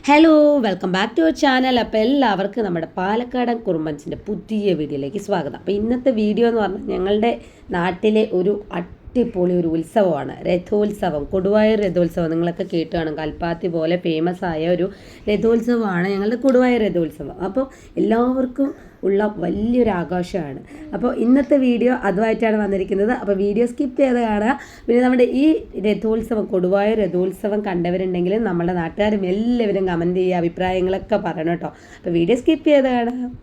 Hello welcome back to our channel. അപ്പോൾ എല്ലാവർക്കും നമ്മുടെ പാലക്കാടൻ കുറുമ്പൻസിൻ്റെ പുതിയ വീഡിയോയിലേക്ക് സ്വാഗതം. അപ്പോൾ ഇന്നത്തെ വീഡിയോ എന്ന് പറഞ്ഞാൽ ഞങ്ങളുടെ നാട്ടിലെ ഒരു അടിപൊളി ഒരു ഉത്സവമാണ് രഥോത്സവം. കൊടുവായൂർ രഥോത്സവം നിങ്ങളൊക്കെ കേട്ട് കാണും. കൽപ്പാത്തി പോലെ ഫേമസ് ആയ ഒരു രഥോത്സവമാണ് ഞങ്ങളുടെ കൊടുവായൂർ രഥോത്സവം. അപ്പോൾ എല്ലാവർക്കും ഉള്ള വലിയൊരു ആഘോഷമാണ്. അപ്പോൾ ഇന്നത്തെ വീഡിയോ അതുമായിട്ടാണ് വന്നിരിക്കുന്നത്. അപ്പോൾ വീഡിയോ സ്കിപ്പ് ചെയ്ത് കാണുക. പിന്നെ നമ്മുടെ ഈ രഥോത്സവം കൊടുവായൂർ രഥോത്സവം കണ്ടവരുണ്ടെങ്കിൽ നമ്മുടെ നാട്ടുകാരും എല്ലാവരും കമൻറ്റ് ചെയ്യുക, അഭിപ്രായങ്ങളൊക്കെ പറയണം കേട്ടോ. അപ്പോൾ വീഡിയോ സ്കിപ്പ് ചെയ്ത് കാണുക.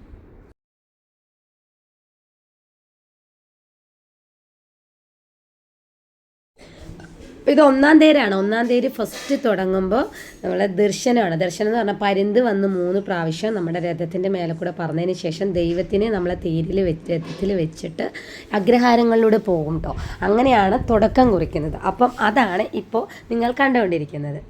ഇത് ഒന്നാം തേര് ഫസ്റ്റ് തുടങ്ങുമ്പോൾ നമ്മളെ ദർശനമാണ്. ദർശനം എന്ന് പറഞ്ഞാൽ പരുന്ത് വന്ന് 3 പ്രാവശ്യം നമ്മുടെ രഥത്തിൻ്റെ മേലെ കൂടെ പറഞ്ഞതിന് ശേഷം ദൈവത്തിനെ നമ്മളെ രഥത്തിൽ വെച്ചിട്ട് അഗ്രഹാരങ്ങളിലൂടെ പോകും കേട്ടോ. അങ്ങനെയാണ് തുടക്കം കുറിക്കുന്നത്. അപ്പം അതാണ് ഇപ്പോൾ നിങ്ങൾ കണ്ടുകൊണ്ടിരിക്കുന്നത്.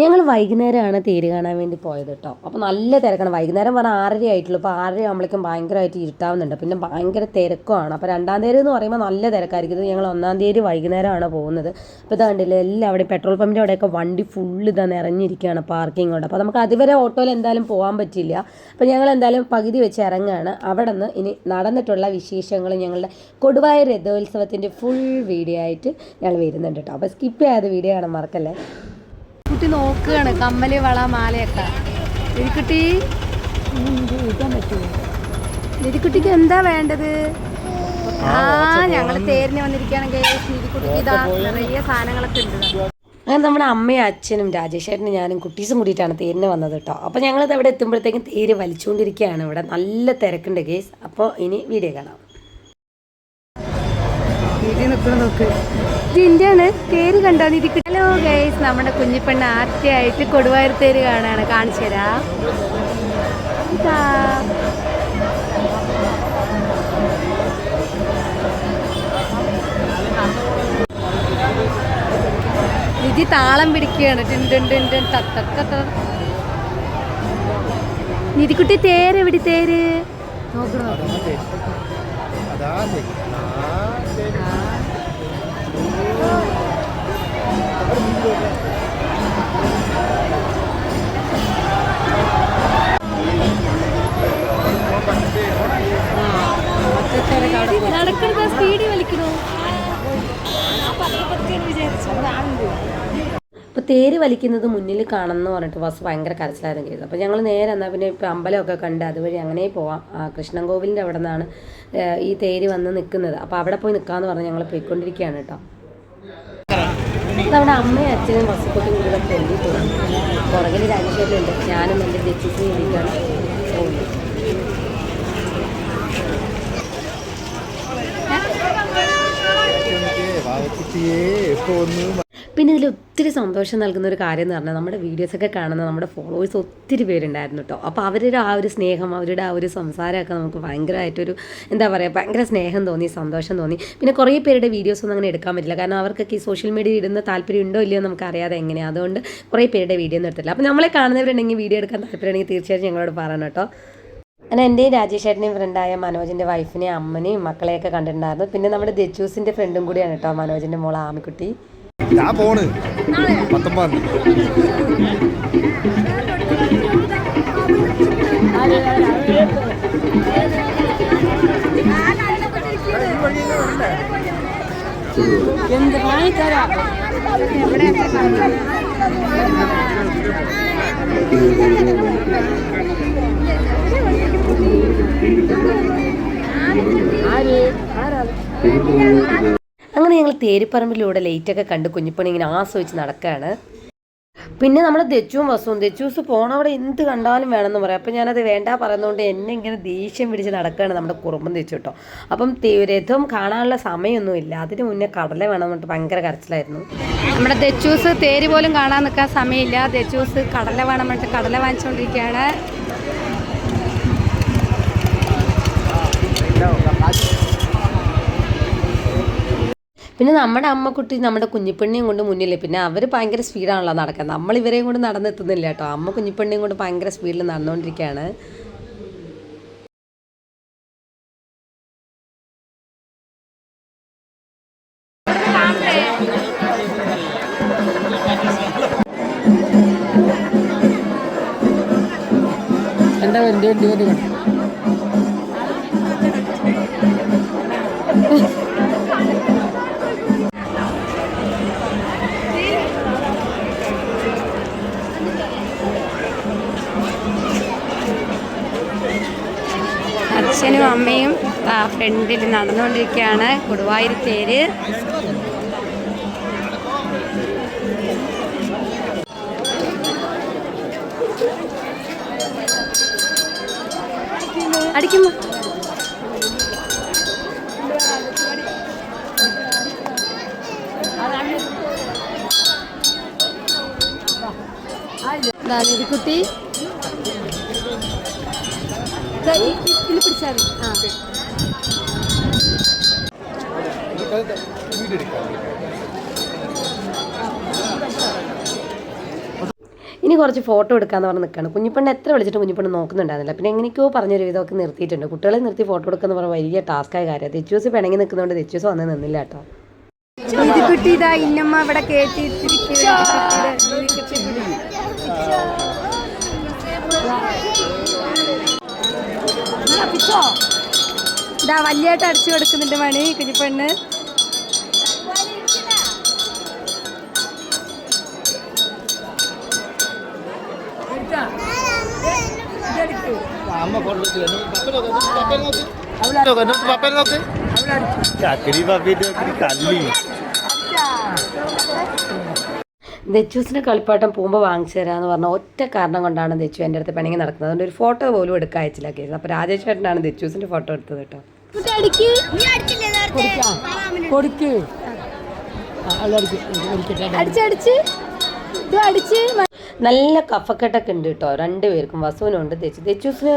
ഞങ്ങൾ വൈകുന്നേരമാണ് തേര് കാണാൻ വേണ്ടി പോയത് കേട്ടോ. അപ്പോൾ നല്ല തിരക്കാണ്. വൈകുന്നേരം പറഞ്ഞാൽ 6:30 ആയിട്ടുള്ളൂ. അപ്പോൾ 6:30 ആകുമ്പോഴേക്കും ഭയങ്കരമായിട്ട് ഇരുട്ടാവുന്നുണ്ട്. പിന്നെ ഭയങ്കര തിരക്കുമാണ്. അപ്പോൾ 2-ാം തേര് എന്ന് പറയുമ്പോൾ നല്ല തിരക്കായിരിക്കും. ഇത് ഞങ്ങൾ 1-ാം തേര് വൈകുന്നേരമാണ് പോകുന്നത്. അപ്പോൾ ഇത് കണ്ടില്ല, എല്ലാവരും പെട്രോൾ പമ്പിൻ്റെ അവിടെയൊക്കെ വണ്ടി ഫുള്ള് ഇതാ നിറഞ്ഞിരിക്കുകയാണ് പാർക്കിങ്ങോട്. അപ്പോൾ നമുക്ക് അതുവരെ ഓട്ടോയിൽ എന്തായാലും പോകാൻ പറ്റില്ല. അപ്പോൾ ഞങ്ങൾ എന്തായാലും പകുതി വെച്ച് ഇറങ്ങുകയാണ്. അവിടെ നിന്ന് ഇനി നടന്നിട്ടുള്ള വിശേഷങ്ങൾ ഞങ്ങളുടെ കൊടുവായൂർ രഥോത്സവത്തിൻ്റെ ഫുൾ വീഡിയോ ആയിട്ട് ഞങ്ങൾ വരുന്നുണ്ട് കേട്ടോ. അപ്പോൾ സ്കിപ്പ് ചെയ്യാതെ വീഡിയോ കാണാൻ മറക്കല്ലേ. കുട്ടി നോക്കുകയാണ് കമ്മല് വള മാലയൊക്കെ. നിധിക്കുട്ടി നിധിക്കുട്ടിക്ക് എന്താ വേണ്ടത്? ഞങ്ങൾ തേരിന് വന്നിരിക്കുകയാണെങ്കിൽ നിധിക്കുട്ടിക്ക് ഇതാ നിറയെ സാധനങ്ങളൊക്കെ ഉണ്ട്. അങ്ങനെ നമ്മുടെ അമ്മയും അച്ഛനും രാജേഷേട്ടനും ഞാനും കുട്ടീസും കൂടിയിട്ടാണ് തേരിന് വന്നത് കേട്ടോ. അപ്പോൾ ഞങ്ങളിത് അവിടെ എത്തുമ്പോഴത്തേക്കും തേര് വലിച്ചുകൊണ്ടിരിക്കുകയാണ്. ഇവിടെ നല്ല തിരക്കുണ്ട് ഗേസ്. അപ്പോൾ ഇനി വീഡിയോ കാണാം. നോക്ക് ഇതിൻ്റെയാണ് തേര് കണ്ടോ നിധിക്ക്? ഹലോ ഗൈസ്, നമ്മുടെ കുഞ്ഞിപ്പെണ്ണ് ആദ്യമായിട്ട് കൊടുവായൂർ തേര് കാണാണ്. കാണിച്ചു തരാം. നിധി താളം പിടിക്കുകയാണ്. നിധിക്കുട്ടി തേര് എവിടെ? തേര് നോക്കണം. നടക്കുന്ന സ്പീഡ് വലിക്കണോ? അപ്പോൾ തേര് വലിക്കുന്നത് മുന്നിൽ കാണണമെന്ന് പറഞ്ഞിട്ട് ബസ് ഭയങ്കര കരച്ചിലായിരുന്നു ചെയ്തത്. അപ്പോൾ ഞങ്ങൾ നേരെ എന്നാൽ പിന്നെ ഇപ്പോൾ അമ്പലമൊക്കെ കണ്ട് അതുവഴി അങ്ങനെ പോവാം. കൃഷ്ണൻ കോവിലിൻ്റെ അവിടെ നിന്നാണ് ഈ തേര് വന്ന് നിൽക്കുന്നത്. അപ്പോൾ അവിടെ പോയി നിൽക്കാമെന്ന് പറഞ്ഞ് ഞങ്ങൾ പോയിക്കൊണ്ടിരിക്കുകയാണ് കേട്ടോ. നമ്മുടെ അമ്മയും അച്ഛനും ബസ്സൊക്കെ കൂടെ ഫ്രണ്ടിൽ പോകും. പുറകിൽ രാജേഷേട്ടനുണ്ട്. ഞാനും എൻ്റെ ജഡ്ജിക്ക് വേണ്ടിയിട്ടാണ് പോകുന്നത്. പിന്നെ ഇതിൽ ഒത്തിരി സന്തോഷം നൽകുന്ന ഒരു കാര്യം എന്ന് പറഞ്ഞാൽ നമ്മുടെ വീഡിയോസൊക്കെ കാണുന്ന നമ്മുടെ ഫോളോവേഴ്സ് ഒത്തിരി പേരുണ്ടായിരുന്നു കേട്ടോ. അപ്പോൾ അവരുടെ ആ ഒരു സ്നേഹം, അവരുടെ ആ ഒരു സംസാരമൊക്കെ നമുക്ക് ഭയങ്കരമായിട്ടൊരു എന്താ പറയുക, ഭയങ്കര സ്നേഹം തോന്നി, സന്തോഷം തോന്നി. പിന്നെ കുറേ പേരുടെ വീഡിയോസൊന്നും അങ്ങനെ എടുക്കാൻ പറ്റില്ല. കാരണം അവർക്കൊക്കെ ഈ സോഷ്യൽ മീഡിയ ഇടുന്ന താല്പര്യം ഉണ്ടോ ഇല്ലയോ നമുക്ക് അറിയാതെ എങ്ങനെയാണ്. അതുകൊണ്ട് കുറേ പേരുടെ വീഡിയോ ഒന്നും എടുത്തില്ല. അപ്പോൾ നമ്മളെ കാണുന്നവരുണ്ടെങ്കിൽ വീഡിയോ എടുക്കാൻ താല്പര്യമുണ്ടെങ്കിൽ തീർച്ചയായിട്ടും ഞങ്ങളോട് പറയണം കേട്ടോ. അങ്ങനെ എൻ്റെയും രാജേഷേട്ടനെയും ഫ്രണ്ടായ മനോജിൻ്റെ വൈഫിനെയും അമ്മനെയും മക്കളെയൊക്കെ കണ്ടിട്ടുണ്ടായിരുന്നു. പിന്നെ നമ്മുടെ ദച്ചൂസിൻ്റെ ഫ്രണ്ടും കൂടിയാണ് കേട്ടോ മനോജിൻ്റെ മോൾ ആമിക്കുട്ടി. ഞാൻ പോണ് 19 എന്ത് വാങ്ങിത്തരാ അങ്ങനെ ഞങ്ങൾ തേരിപ്പറമ്പിലൂടെ ലൈറ്റൊക്കെ കണ്ട് കുഞ്ഞിപ്പണി ഇങ്ങനെ ആസ്വദിച്ച് നടക്കുകയാണ്. പിന്നെ നമ്മുടെ ദച്ചൂസ് പോണവിടെ എന്ത് കണ്ടാലും വേണമെന്ന് പറയാം. അപ്പം ഞാനത് വേണ്ട പറയുന്നതുകൊണ്ട് എന്നെ ഇങ്ങനെ ദേഷ്യം പിടിച്ച് നടക്കുകയാണ് നമ്മുടെ കുറുമ്പൻ തെച്ചു കേട്ടോ. അപ്പം രഥം കാണാനുള്ള സമയമൊന്നുമില്ല. അതിന് മുന്നേ കടല വേണമെന്ന് പറഞ്ഞിട്ട് ഭയങ്കര കരച്ചിലായിരുന്നു. നമ്മുടെ ദച്ചൂസ് തേര് പോലും കാണാൻ നിൽക്കാൻ സമയമില്ല. ദച്ചൂസ് കടല വേണം പറഞ്ഞിട്ട് കടല വാങ്ങിച്ചുകൊണ്ടിരിക്കുകയാണ്. പിന്നെ നമ്മുടെ അമ്മക്കുട്ടി നമ്മുടെ കുഞ്ഞിപ്പെണ്ണിയും കൊണ്ട് മുന്നിൽ, പിന്നെ അവർ ഭയങ്കര സ്പീഡാണല്ലോ നടക്കുന്നത്, നമ്മൾ ഇവരെയും കൊണ്ട് നടന്നെത്തുന്നില്ല കേട്ടോ. അമ്മ കുഞ്ഞിപ്പെണ്ണിയും കൊണ്ട് ഭയങ്കര സ്പീഡിൽ നടന്നുകൊണ്ടിരിക്കുകയാണ്. എന്താ അച്ഛനും അമ്മയും ഫ്രണ്ടിൽ നടന്നുകൊണ്ടിരിക്കുകയാണ് ഗുരുവായൂർ തേര്. അടിക്കുമ്പോ കുട്ടി പിടിച്ചാൽ ഇനി കുറച്ച് ഫോട്ടോ എടുക്കാന്ന് പറഞ്ഞ് നിൽക്കുകയാണ്. കുഞ്ഞിപ്പെണ്ണ് എത്ര വിളിച്ചിട്ട് കുഞ്ഞിപ്പെണ്ണ് നോക്കുന്നുണ്ടായിരുന്നില്ല. പിന്നെ എങ്ങനെയൊക്കെയോ പറഞ്ഞൊരു വിധമൊക്കെ നിർത്തിയിട്ടുണ്ട്. കുട്ടികളെ നിർത്തി ഫോട്ടോ എടുക്കുന്ന പറഞ്ഞാൽ വലിയ ടാസ്ക്കായ കാര്യം. തെച്ചൂസ് പിണങ്ങി നിൽക്കുന്നതുകൊണ്ട് തെച്ചൂസ് വന്ന് നിന്നില്ല കേട്ടോ. കുട്ടി ഇതാ ഇന്നമ്മ ഇവിടെ കേട്ടിരിക്കുക. ഇതാ വലിയായിട്ട് അടിച്ചു കൊടുക്കുന്നുണ്ട് മണി കുഞ്ഞിപ്പെണ്ണ്. ദച്ചൂസിന് കളിപ്പാട്ടം പോകുമ്പോൾ വാങ്ങിച്ചു തരാമെന്ന് പറഞ്ഞ ഒറ്റ കാരണം കൊണ്ടാണ് ദച്ചു എൻ്റെ അടുത്ത് പിണങ്ങി നടക്കുന്നത്. അതുകൊണ്ട് ഒരു ഫോട്ടോ പോലും എടുക്കാൻ അയച്ചില്ല കേസ്. അപ്പോൾ രാജേഷ് ചേട്ടനാണ് ദച്ചൂസിൻ്റെ ഫോട്ടോ എടുത്തത് കേട്ടോ. നല്ല കഫക്കെട്ടൊക്കെ ഉണ്ട് കേട്ടോ രണ്ടുപേർക്കും. വസുവിനുണ്ട് തെച്ചൂസിന്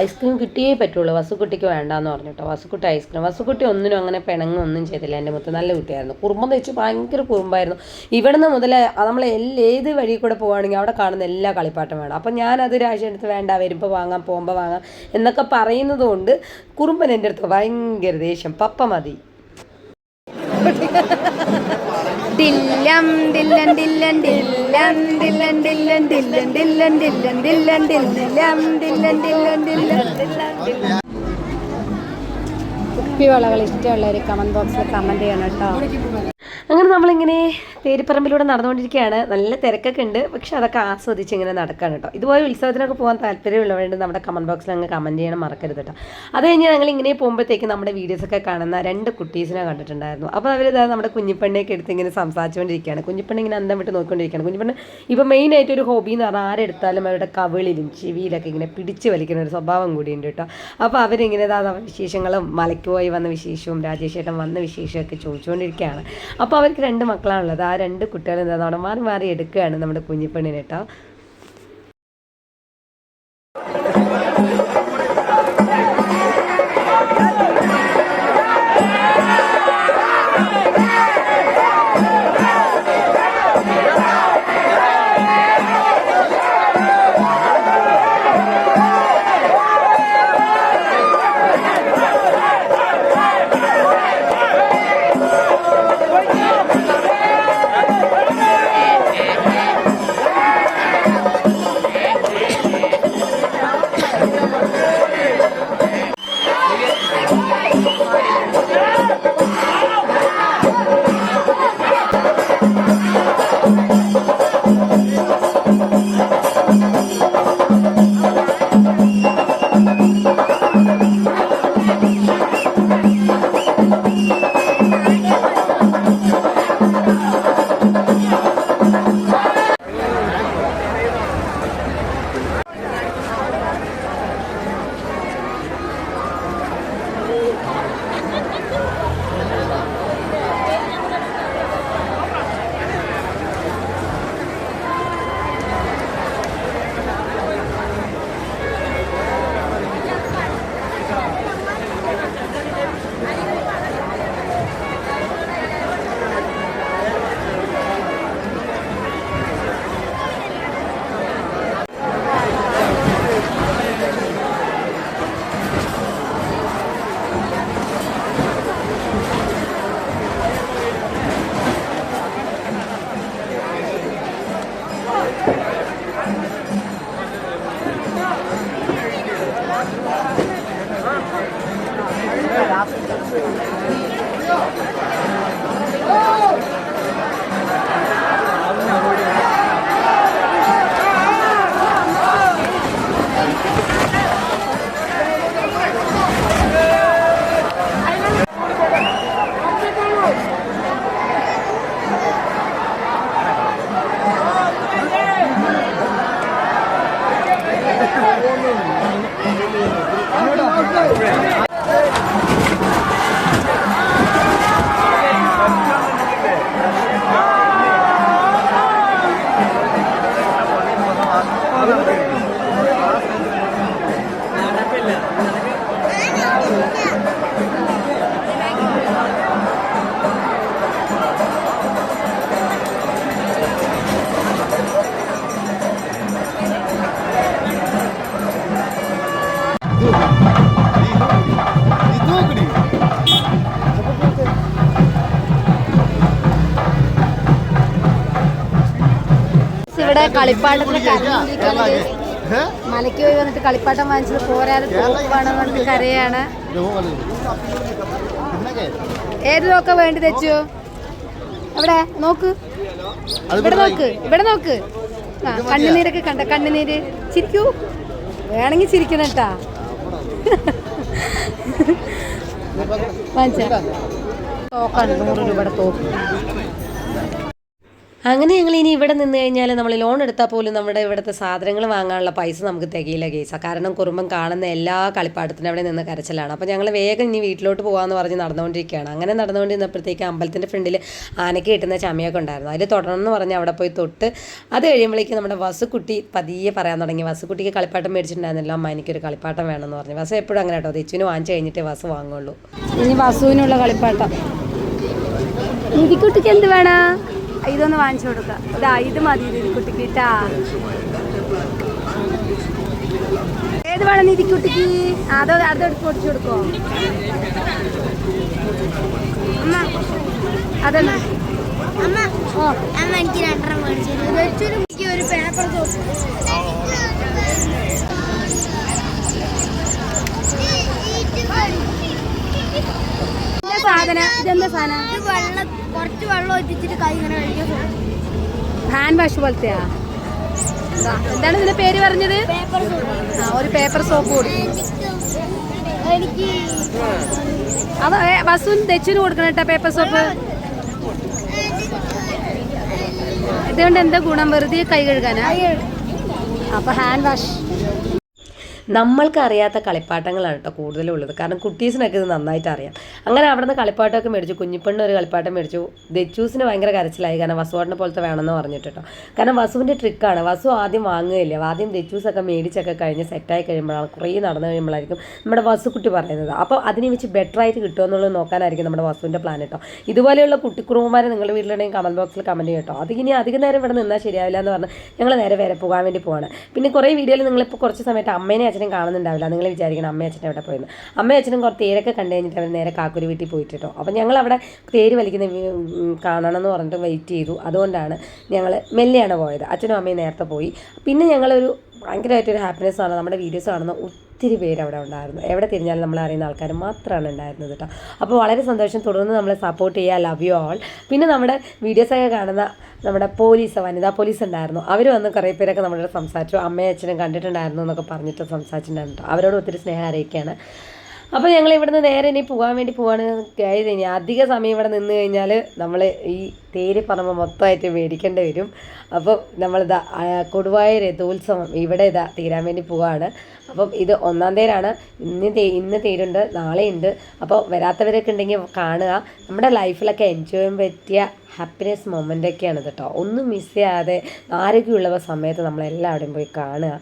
ഐസ്ക്രീം കിട്ടിയേ പറ്റുള്ളൂ. വസുക്കുട്ടിക്ക് വേണ്ടാന്ന് പറഞ്ഞു കേട്ടോ. വസുക്കുട്ടി ഐസ്ക്രീം. വസുക്കുട്ടി ഒന്നിനും അങ്ങനെ പിണങ്ങൊന്നും ചെയ്തില്ല. എൻ്റെ മുത്ത് നല്ല കുട്ടിയായിരുന്നു. കുറുമ്പം തെച്ചു ഭയങ്കര കുറുമ്പായിരുന്നു. ഇവിടുന്ന് മുതൽ നമ്മൾ ഏത് വഴി കൂടെ പോവുകയാണെങ്കിൽ അവിടെ കാണുന്ന എല്ലാ കളിപ്പാട്ടം വേണം. അപ്പം ഞാനത് രാശി എടുത്ത് വേണ്ട, വരുമ്പോൾ വാങ്ങാം, പോകുമ്പോൾ വാങ്ങാം എന്നൊക്കെ പറയുന്നത് കൊണ്ട് കുറുമ്പൻ എൻ്റെ അടുത്ത് ഭയങ്കര ദേഷ്യം. പപ്പ മതി. ദില്ലം ദില്ലൻ ദില്ലൻ ദില്ലൻ ദില്ലൻ ദില്ലൻ ദില്ലൻ ദില്ലൻ ദില്ലൻ ദില്ലൻ ദില്ലം ദില്ലൻ ദില്ലൻ ദില്ലൻ. കുപ്പിവളകൾ ഇഷ്ടമുള്ളവർ കമന്റ് ബോക്സിൽ കമന്റ് ചെയ്യണം കേട്ടോ. അങ്ങനെ നമ്മളിങ്ങനെ തേരിപ്പറമ്പിലൂടെ നടന്നുകൊണ്ടിരിക്കുകയാണ്. നല്ല തിരക്കൊക്കെ ഉണ്ട്, പക്ഷെ അതൊക്കെ ആസ്വദിച്ച് ഇങ്ങനെ നടക്കുകയാണ് കേട്ടോ. ഇതുപോലെ ഉത്സവത്തിനൊക്കെ പോകാൻ താല്പര്യമുള്ളവരുണ്ട് നമ്മുടെ കമന്റ് ബോക്സിൽ അങ്ങ് കമന്റ് ചെയ്യണം മറക്കരുത് കേട്ടോ. അത് കഴിഞ്ഞ് ഞങ്ങൾ ഇങ്ങനെ പോകുമ്പോഴത്തേക്ക് നമ്മുടെ വീഡിയോസൊക്കെ കാണുന്ന 2 കുട്ടീസിനെ കണ്ടിട്ടുണ്ടായിരുന്നു. അപ്പോൾ അവരിതാ നമ്മുടെ കുഞ്ഞിപ്പെണ്ണയൊക്കെ എടുത്ത് ഇങ്ങനെ സംസാരിച്ചുകൊണ്ടിരിക്കുകയാണ്. കുഞ്ഞിപ്പെണ്ണ ഇങ്ങനെ അന്തം വിട്ട് നോക്കിക്കൊണ്ടിരിക്കുകയാണ്. കുഞ്ഞിപ്പെണ്ണ ഇപ്പോൾ മെയിനായിട്ട് ഒരു ഹോബി എന്ന് പറഞ്ഞാൽ ആരെടുത്താലും അവരുടെ കവിളിലും ചെവിയിലൊക്കെ ഇങ്ങനെ പിടിച്ച് വലിക്കുന്ന ഒരു സ്വഭാവം കൂടിയുണ്ട് കേട്ടോ. അപ്പോൾ അവരിങ്ങനെ വിശേഷങ്ങളും മലയ്ക്ക് പോയി വന്ന വിശേഷവും രാജേഷ് ചേട്ടൻ വന്ന വിശേഷമൊക്കെ ചോദിച്ചുകൊണ്ടിരിക്കുകയാണ്. അപ്പോൾ അവർക്ക് 2 മക്കളാണുള്ളത്. ആ 2 കുട്ടികളും എന്താ മാറി മാറി എടുക്കുകയാണ് നമ്മുടെ കുഞ്ഞിപ്പെണ്ണിനെ കേട്ടോ. ഇവിടെ കളിപ്പാട്ടത്തിന് മലയ്ക്ക് പോയി വന്നിട്ട് കളിപ്പാട്ടം വാങ്ങിച്ചത് പോരാതെ തോക്കുവാണെന്ന് പറഞ്ഞിട്ട് കരയാണ്. ഏത് തോക്ക വേണ്ടി തെച്ചു? അവിടെ നോക്ക്, ഇവിടെ നോക്ക്, ഇവിടെ നോക്ക്. ആ കണ്ണുനീരൊക്കെ കണ്ട, കണ്ണുനീര്. ചിരിക്കൂ, വേണമെങ്കിൽ ചിരിക്കണം കേട്ടാ. വാങ്ങിച്ച തോക്കാണ് 100 രൂപയുടെ തോക്ക്. അങ്ങനെ ഞങ്ങൾ ഇനി ഇവിടെ നിന്ന് കഴിഞ്ഞാൽ നമ്മൾ ലോൺ എടുത്താൽ പോലും നമ്മുടെ ഇവിടുത്തെ സാധനങ്ങൾ വാങ്ങാനുള്ള പൈസ നമുക്ക് തികയില്ല കേസാണ്. കാരണം കുറുമ്പം കാണുന്ന എല്ലാ കളിപ്പാട്ടത്തിനും അവിടെ നിന്ന് കരച്ചിലാണ്. അപ്പോൾ ഞങ്ങൾ വേഗം ഇനി വീട്ടിലോട്ട് പോകാമെന്ന് പറഞ്ഞ് നടന്നുകൊണ്ടിരിക്കുകയാണ്. അങ്ങനെ നടന്നുകൊണ്ടിരുന്നപ്പോഴത്തേക്ക് അമ്പലത്തിൻ്റെ ഫ്രണ്ടിൽ ആനയ്ക്ക് കിട്ടുന്ന ചമയൊക്കെ ഉണ്ടായിരുന്നു. അതിൽ തുടർന്ന് പറഞ്ഞ് അവിടെ പോയി തൊട്ട് അത് കഴിയുമ്പോഴേക്കും നമ്മുടെ വസുക്കുട്ടി പതിയെ പറയാൻ തുടങ്ങി. വസുക്കുട്ടിക്ക് കളിപ്പാട്ടം മേടിച്ചിട്ടുണ്ടായിരുന്നല്ലോ, അമ്മ എനിക്കൊരു കളിപ്പാട്ടം വേണമെന്ന് പറഞ്ഞു. വസു എപ്പോഴും അങ്ങനെ കേട്ടോ, തെച്ചുവിന് വാങ്ങിച്ച് കഴിഞ്ഞിട്ടേ വസു വാങ്ങുള്ളൂ. ഇനി വസുവിനുള്ള കളിപ്പാട്ടം. നിധിക്കുട്ടിക്ക് എന്ത് വേണം? ഇതൊന്ന് വാങ്ങിച്ചു കൊടുക്കാം. ഇതാ ഇത് മതി നിധിക്കുട്ടിക്ക് കേട്ടാ. ഏത് വേണം നിധിക്കുട്ടിക്ക്? അതെടുത്ത് പൊടിച്ചു കൊടുക്കോ? അതെന്നാ എനിക്ക് 2 മേടിച്ചു. ഒരു പേപ്പർ സാധനം. ഇതെന്താ സാധനം? കുറച്ച് വെള്ളം ഒറ്റിച്ചിട്ട് കൈ ഇങ്ങനെ കഴിക്കാൻ. ഹാൻഡ് വാഷ് പോലത്തെയാ? എന്താണ് ഇതിന്റെ പേര് പറഞ്ഞത്? ഒരു പേപ്പർ സോപ്പ് കൊടുക്കും. എനിക്ക് അത് വസുവിന് തെച്ചിന് കൊടുക്കണം കേട്ടോ പേപ്പർ സോപ്പ്. ഇതുകൊണ്ട് എന്താ ഗുണം? വെറുതെ കൈ കഴുകാനാ? അപ്പൊ ഹാൻഡ് വാഷ്. നമ്മൾക്ക് അറിയാത്ത കളിപ്പാട്ടങ്ങളാണ് കേട്ടോ കൂടുതലുള്ളത്. കാരണം കുട്ടീസിനൊക്കെ ഇത് നന്നായിട്ട് അറിയാം. അങ്ങനെ അവിടെ നിന്ന് കളിപ്പാട്ടമൊക്കെ മേടിച്ചു. കുഞ്ഞിപ്പെണ്ണ് ഒരു കളിപ്പാട്ടം മേടിച്ചു. ദച്ചൂസിന് ഭയങ്കര കരച്ചിലായി, കാരണം വസുവാട്ടിനെ പോലത്തെ വേണമെന്ന് പറഞ്ഞിട്ട് കേട്ടോ. കാരണം വസുവിൻ്റെ ട്രിക്കാണ്. വസു ആദ്യം വാങ്ങുകയില്ല, ആദ്യം ദച്ചൂസൊക്കെ മേടിച്ചൊക്കെ കഴിഞ്ഞ് സെറ്റായി കഴിയുമ്പോഴാണ്, കുറേ നടന്നു കഴിയുമ്പോഴായിരിക്കും നമ്മുടെ വസുക്കുട്ടി പറയുന്നത്. അപ്പോൾ അതിനെ വെച്ച് ബെറ്റർ ആയിട്ട് കിട്ടുമെന്നുള്ളത് നോക്കാനായിരിക്കും നമ്മുടെ വസുവിൻ്റെ പ്ലാൻ കേട്ടോ. ഇതുപോലെയുള്ള കുട്ടിക്കുറുമ്പന്മാരെ നിങ്ങളുടെ വീട്ടിലുണ്ടെങ്കിൽ കമൻറ്റ് ബോക്സിൽ കമൻറ്റ് കേട്ടോ. അതിനി അധികം നേരം ഇവിടെ നിന്നാൽ ശരിയാവില്ല എന്ന് പറഞ്ഞ് ഞങ്ങൾ നേരെ വരെ പോകാൻ വേണ്ടി പോവാണ്. പിന്നെ കുറേ വീഡിയോയിൽ നിങ്ങളിപ്പോൾ കുറച്ച് സമയത്ത് അമ്മേനെ അച്ഛനും കാണുന്നുണ്ടാവില്ല. നിങ്ങൾ വിചാരിക്കണം അമ്മയും അച്ഛനും എവിടെ പോയിരുന്നു. അമ്മയും അച്ഛനും കുറച്ച് തേരൊക്കെ കണ്ടു കഴിഞ്ഞിട്ട് അവർ നേരെ കാക്കൂരി വീട്ടിൽ പോയിട്ട് കേട്ടോ. അപ്പോൾ ഞങ്ങൾ അവിടെ തേര് വലിക്കുന്ന കാണണമെന്ന് പറഞ്ഞിട്ട് വെയിറ്റ് ചെയ്തു. അതുകൊണ്ടാണ് ഞങ്ങൾ മെല്ലെയാണ് പോയത്. അച്ഛനും അമ്മയും നേരത്തെ പോയി. പിന്നെ ഞങ്ങളൊരു ഭയങ്കരമായിട്ടൊരു ഹാപ്പിനെസ് ആണ്. നമ്മുടെ വീഡിയോസ് കാണുന്ന ഒത്തിരി പേര് അവിടെ ഉണ്ടായിരുന്നു. എവിടെ തിരിഞ്ഞാലും നമ്മൾ അറിയുന്ന ആൾക്കാർ മാത്രമാണ് ഉണ്ടായിരുന്നത് കേട്ടോ. അപ്പോൾ വളരെ സന്തോഷം. തുടർന്ന് നമ്മളെ സപ്പോർട്ട് ചെയ്യുക. Love you all. പിന്നെ നമ്മുടെ വീഡിയോസൊക്കെ കാണുന്ന നമ്മുടെ പോലീസ്, വനിതാ പോലീസ് ഉണ്ടായിരുന്നു. അവർ വന്ന് കുറേ പേരൊക്കെ നമ്മളോട് സംസാരിച്ചു. അമ്മയും അച്ഛനും കണ്ടിട്ടുണ്ടായിരുന്നു എന്നൊക്കെ പറഞ്ഞിട്ട് സംസാരിച്ചിട്ടുണ്ടായിരുന്നു കേട്ടോ. അവരോട് ഒത്തിരി സ്നേഹം അറിയിക്കുകയാണ്. അപ്പോൾ ഞങ്ങൾ ഇവിടുന്ന് നേരെ ഇനി പോകാൻ വേണ്ടി പോവാണ്. ഇനി അധിക സമയം ഇവിടെ നിന്ന് കഴിഞ്ഞാൽ നമ്മൾ ഈ തേര് പറയുമ്പോൾ മൊത്തമായിട്ട് മേടിക്കേണ്ടി വരും. അപ്പോൾ നമ്മളിതാ കൊടുവായ രഥോത്സവം ഇവിടെ തീരാൻ വേണ്ടി പോവാണ്. അപ്പം ഇത് 1-ാം തേരാണ്. ഇന്ന് തേരുണ്ട്, നാളെയുണ്ട്. അപ്പോൾ വരാത്തവരൊക്കെ ഉണ്ടെങ്കിൽ കാണുക. നമ്മുടെ ലൈഫിലൊക്കെ എൻജോയ് ചെയ്യാൻ പറ്റിയ ഹാപ്പിനെസ് മൊമെൻ്റൊക്കെയാണ് കേട്ടോ. ഒന്നും മിസ് ചെയ്യാതെ ആരോഗ്യമുള്ള സമയത്ത് നമ്മളെല്ലാവരുടെയും പോയി കാണുക.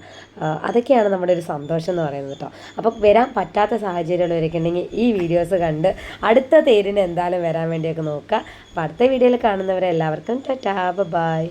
അതൊക്കെയാണ് നമ്മുടെ ഒരു സന്തോഷം എന്ന് പറയുന്നത് കേട്ടോ. അപ്പോൾ വരാൻ പറ്റാത്ത സാഹചര്യമുള്ളവരൊക്കെ ഉണ്ടെങ്കിൽ ഈ വീഡിയോസ് കണ്ട് അടുത്ത തേരിന് എന്തായാലും വരാൻ വേണ്ടിയൊക്കെ നോക്കുക. അപ്പോൾ അടുത്ത വീഡിയോയിൽ കാണുന്നവരെല്ലാവർക്കും ടാറ്റാ, ബൈ.